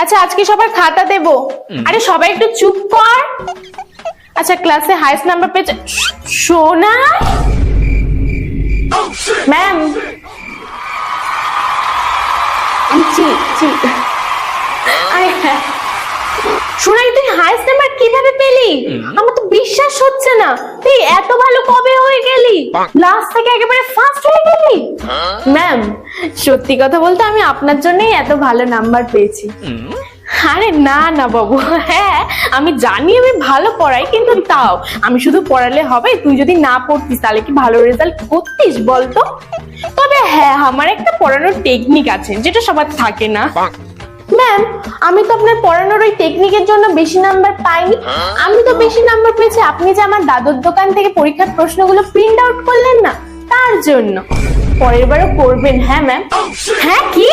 আচ্ছা আজকে সবার খাতা দেবো। আরে সবাই একটু চুপ কর। আচ্ছা ক্লাসে হাইস্ট নাম্বার পেয়েছে সোনা ম্যাম। সোনাই তুই হাইস্ট নাম্বার কিভাবে পেলি? আমার তো বিশ্বাস হচ্ছে না, তুই এত ভালো কবে হয়ে গেলি? লাস্ট থেকে একেবারে ফার্স্ট হয়ে গেলি। ম্যাম সত্যি কথা বলতে আমি আপনার জন্যই এত ভালো নাম্বার পেয়েছি। আরে না না বাবু, হ্যাঁ আমি জানি আমি ভালো পড়াই, কিন্তু তাও আমি শুধু পড়ালে হবে? তুই যদি না পড়তিস তাহলে কি ভালো রেজাল্ট করতিস বলতো? তবে হ্যাঁ আমার একটা পড়ানোর টেকনিক আছে যেটা সবার থাকে না। ম্যাম আমি তো আপনার পড়ানোর ওই টেকনিকের জন্য বেশি নাম্বার পাইনি। আমি তো বেশি নাম্বার পেয়েছি আপনি যে আমার দাদুর দোকান থেকে পরীক্ষার প্রশ্নগুলো প্রিন্ট আউট করলেন না, তার জন্য। পরের বারও করবেন। হ্যাঁ ম্যাম। হ্যাঁ কি?